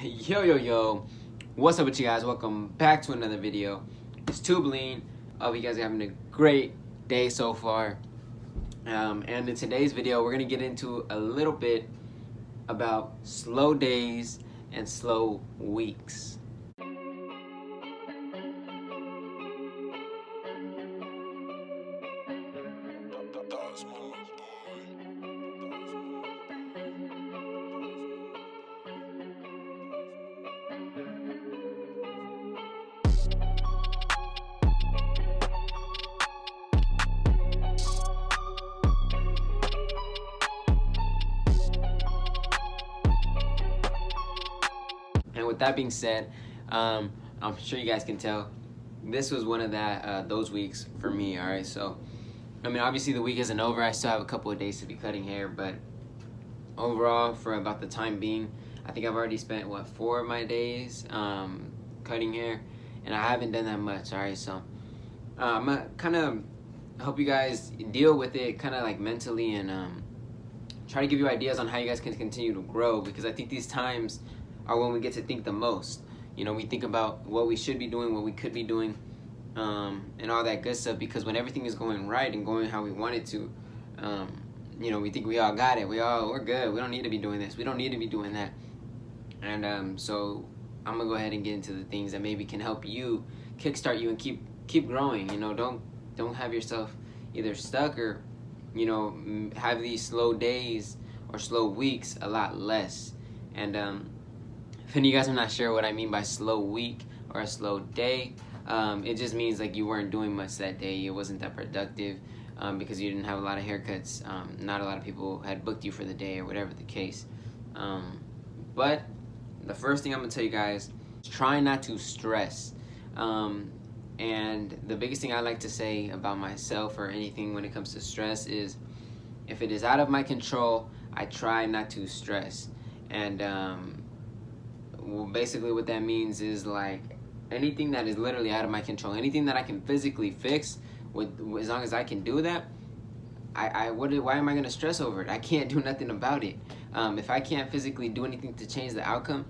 Yo, what's up with you guys? Welcome back to another video. It's Tubeline. Hope you guys are having a great day so far. And in today's video, we're gonna get into a little bit about slow days and slow weeks. And with that being said, I'm sure you guys can tell this was one of those weeks for me. All right, so I mean, obviously the week isn't over. I still have a couple of days to be cutting hair, but overall, for about the time being, I think I've already spent 4 of my days cutting hair, and I haven't done that much. All right, so I'm gonna kind of help you guys deal with it, kind of like mentally, and try to give you ideas on how you guys can continue to grow, because I think these times are when we get to think the most. You know, we think about what we should be doing, what we could be doing, and all that good stuff, because when everything is going right and going how we want it to, you know, we think we all got it. We're good. We don't need to be doing this. We don't need to be doing that. And so I'm gonna go ahead and get into the things that maybe can help you, kickstart you, and keep growing. You know, don't have yourself either stuck or, you know, have these slow days or slow weeks a lot less. And if any of you guys are not sure what I mean by slow week or a slow day, it just means like you weren't doing much that day. It wasn't that productive because you didn't have a lot of haircuts. Not a lot of people had booked you for the day or whatever the case. But the first thing I'm gonna tell you guys is try not to stress. And the biggest thing I like to say about myself or anything when it comes to stress is, if it is out of my control, I try not to stress. And well, basically what that means is, like, anything that is literally out of my control, anything that I can physically fix, as long as I can do that, why am I gonna stress over it? I can't do nothing about it. If I can't physically do anything to change the outcome,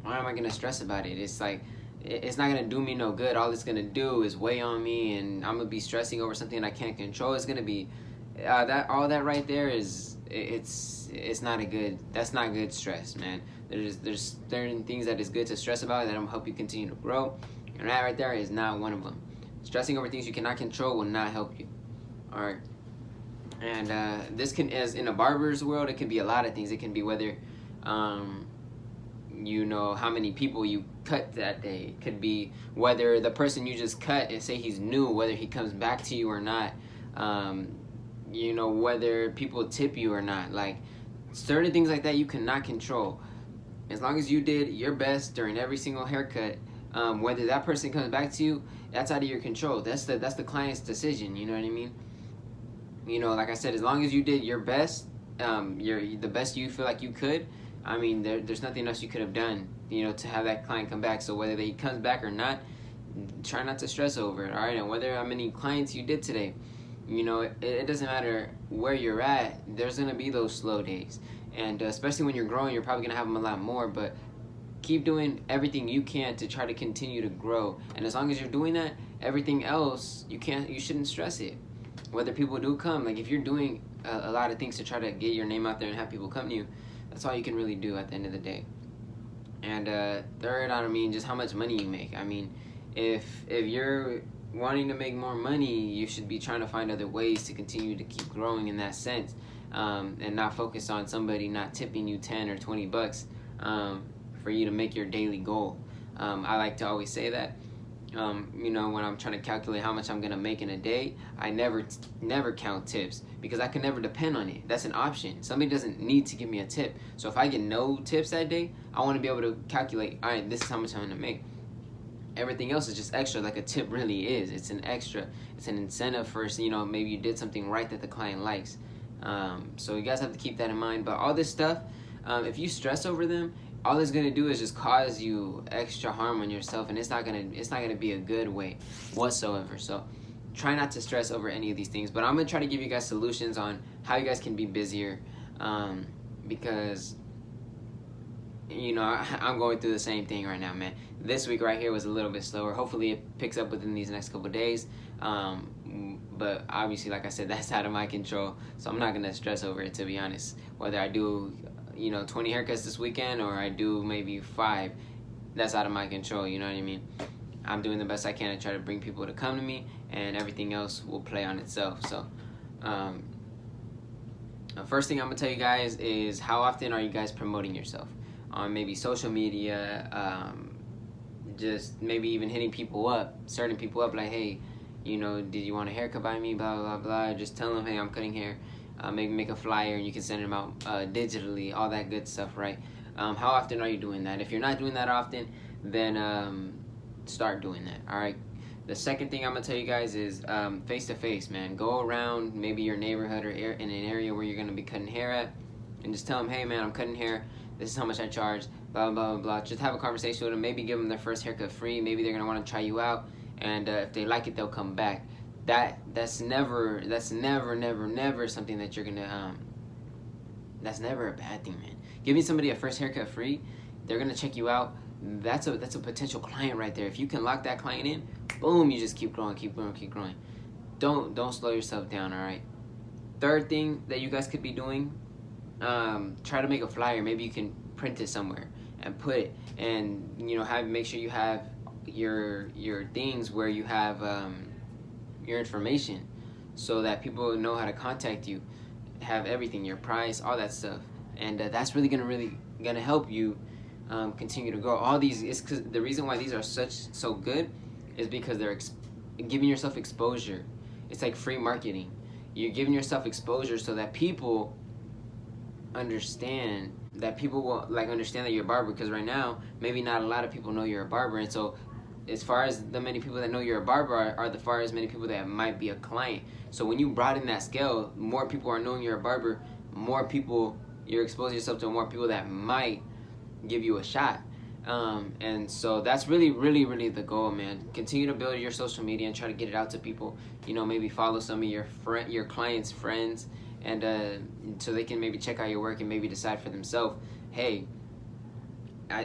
why am I gonna stress about it? It's like, it's not gonna do me no good. All it's gonna do is weigh on me, and I'm gonna be stressing over something I can't control. It's gonna be all that right there is, it's not a good, that's not good stress, man. There's certain things that is good to stress about that'll help you continue to grow, and that right there is not one of them. Stressing over things you cannot control will not help you. All right. And this can, as in a barber's world, it can be a lot of things. It can be whether you know how many people you cut that day. It could be whether the person you just cut, and say he's new, whether he comes back to you or not. You know, whether people tip you or not. Like, certain things like that you cannot control. As long as you did your best during every single haircut, whether that person comes back to you, that's out of your control. That's the client's decision. You know what I mean? You know, like I said, as long as you did your best, the best you feel like you could, I mean, there's nothing else you could have done, you know, to have that client come back. So whether he comes back or not, try not to stress over it. All right, and whether how many clients you did today, you know, it doesn't matter where you're at. There's gonna be those slow days, and especially when you're growing, you're probably gonna have them a lot more. But keep doing everything you can to try to continue to grow. And as long as you're doing that, everything else you shouldn't stress it. Whether people do come, like if you're doing a lot of things to try to get your name out there and have people come to you, that's all you can really do at the end of the day. And third, I don't mean just how much money you make. I mean, if you're wanting to make more money, you should be trying to find other ways to continue to keep growing in that sense, and not focus on somebody not tipping you 10 or 20 bucks for you to make your daily goal. I like to always say that. You know, when I'm trying to calculate how much I'm gonna make in a day, I never count tips, because I can never depend on it. That's an option. Somebody doesn't need to give me a tip. So if I get no tips that day, I want to be able to calculate, all right, this is how much I'm gonna make. Everything else is just extra, like a tip really is. It's an extra. It's an incentive for, you know, maybe you did something right that the client likes. So you guys have to keep that in mind. But all this stuff, if you stress over them, all it's gonna do is just cause you extra harm on yourself, and it's not gonna be a good way whatsoever. So try not to stress over any of these things. But I'm gonna try to give you guys solutions on how you guys can be busier, because you know, I'm going through the same thing right now, man. This week right here was a little bit slower. Hopefully it picks up within these next couple of days. But obviously, like I said, that's out of my control. So I'm not going to stress over it, to be honest. Whether I do, you know, 20 haircuts this weekend or I do maybe 5, that's out of my control, you know what I mean? I'm doing the best I can to try to bring people to come to me, and everything else will play on itself. So, the first thing I'm going to tell you guys is, how often are you guys promoting yourself? On maybe social media, just maybe even hitting people up, certain people up, like, hey, you know, did you want a haircut by me, blah, blah, blah. Just tell them, hey, I'm cutting hair. Maybe make a flyer and you can send them out digitally, all that good stuff, right? How often are you doing that? If you're not doing that often, then start doing that, all right? The second thing I'm going to tell you guys is face-to-face, man. Go around maybe your neighborhood or in an area where you're going to be cutting hair at, and just tell them, hey, man, I'm cutting hair. This is how much I charge, blah, blah, blah, blah. Just have a conversation with them. Maybe give them their first haircut free. Maybe they're going to want to try you out. And if they like it, they'll come back. That's never something that you're gonna that's never a bad thing, man. Giving somebody a first haircut free, they're gonna check you out. That's a potential client right there. If you can lock that client in, boom, you just keep growing, keep growing, keep growing. Don't slow yourself down, all right? Third thing that you guys could be doing, try to make a flyer. Maybe you can print it somewhere and put it, and you know, make sure you have your things where you have your information, so that people know how to contact you, have everything, your price, all that stuff, and that's really gonna help you continue to grow. All these is because the reason why these are so good is because they're giving yourself exposure. It's like free marketing. You're giving yourself exposure so that people understand, that people will understand that you're a barber, because right now maybe not a lot of people know you're a barber, and so as far as the many people that know you're a barber are the far as many people that might be a client. So when you broaden that scale, more people are knowing you're a barber, more people, you're exposing yourself to more people that might give you a shot. And so that's really the goal, man. Continue to build your social media and try to get it out to people. You know, maybe follow some of your clients' friends, and so they can maybe check out your work and maybe decide for themselves, hey,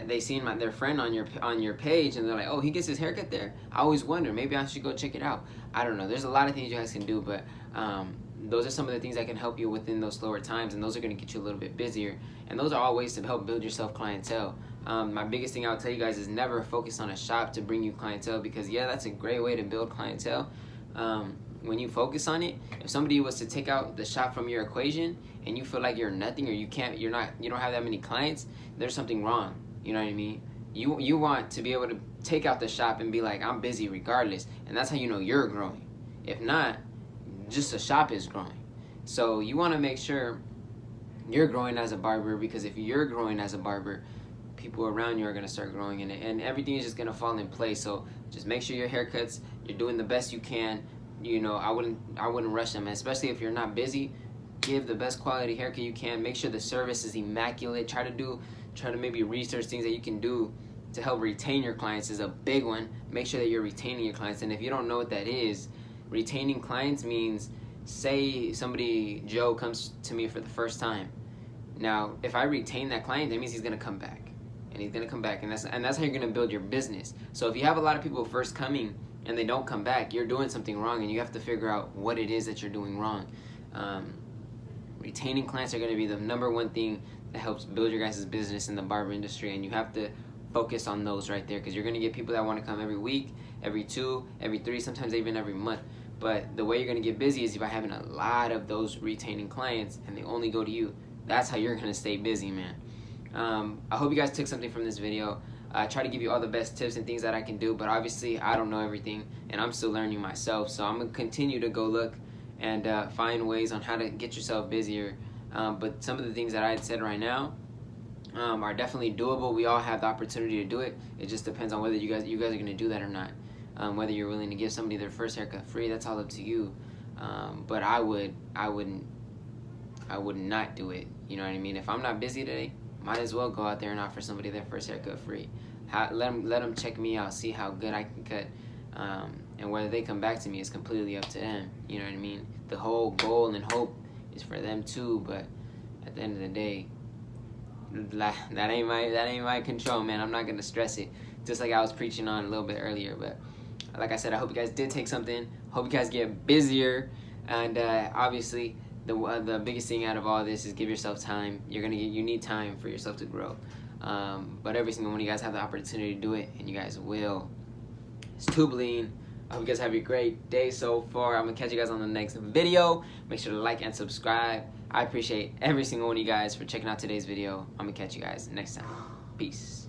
they seen their friend on your page, and they're like, oh, he gets his haircut there. I always wonder, maybe I should go check it out. I don't know. There's a lot of things you guys can do, but those are some of the things that can help you within those slower times, and those are going to get you a little bit busier. And those are all ways to help build yourself clientele. My biggest thing I'll tell you guys is never focus on a shop to bring you clientele, because yeah, that's a great way to build clientele. When you focus on it, if somebody was to take out the shop from your equation and you feel like you're nothing, or you don't have that many clients, there's something wrong. You know what I mean? You want to be able to take out the shop and be like, I'm busy regardless, and that's how you know you're growing. If not, just the shop is growing. So you want to make sure you're growing as a barber, because if you're growing as a barber, people around you are going to start growing in it, and everything is just going to fall in place. So just make sure your haircuts, you're doing the best you can. You know, I wouldn't rush them, especially if you're not busy. Give the best quality haircut you can. Make sure the service is immaculate. Try to maybe research things that you can do to help retain your clients is a big one. Make sure that you're retaining your clients. And if you don't know what that is, retaining clients means, say somebody, Joe, comes to me for the first time. Now, if I retain that client, that means he's gonna come back. And he's gonna come back, and that's how you're gonna build your business. So if you have a lot of people first coming and they don't come back, you're doing something wrong, and you have to figure out what it is that you're doing wrong. Retaining clients are gonna be the number one thing that helps build your guys' business in the barber industry, and you have to focus on those right there, because you're gonna get people that want to come every week, every 2, every 3, sometimes even every month. But the way you're gonna get busy is by having a lot of those retaining clients, and they only go to you. That's how you're gonna stay busy, man. I hope you guys took something from this video. I try to give you all the best tips and things that I can do, but obviously I don't know everything, and I'm still learning myself. So I'm gonna continue to go look and find ways on how to get yourself busier. But some of the things that I had said right now are definitely doable. We all have the opportunity to do it. It just depends on whether you guys are going to do that or not. Whether you're willing to give somebody their first haircut free, that's all up to you. But I would not do it. You know what I mean? If I'm not busy today, might as well go out there and offer somebody their first haircut free. Let them check me out, see how good I can cut. And whether they come back to me is completely up to them. You know what I mean? The whole goal and hope is for them too, but at the end of the day, that ain't my control, man. I'm not gonna stress it. Just like I was preaching on a little bit earlier, but like I said, I hope you guys did take something. Hope you guys get busier, and obviously the biggest thing out of all this is give yourself time. You need time for yourself to grow. But every single one of you guys have the opportunity to do it, and you guys will. It's Tubeline. I hope you guys have a great day so far. I'm gonna catch you guys on the next video. Make sure to like and subscribe. I appreciate every single one of you guys for checking out today's video. I'm gonna catch you guys next time. Peace.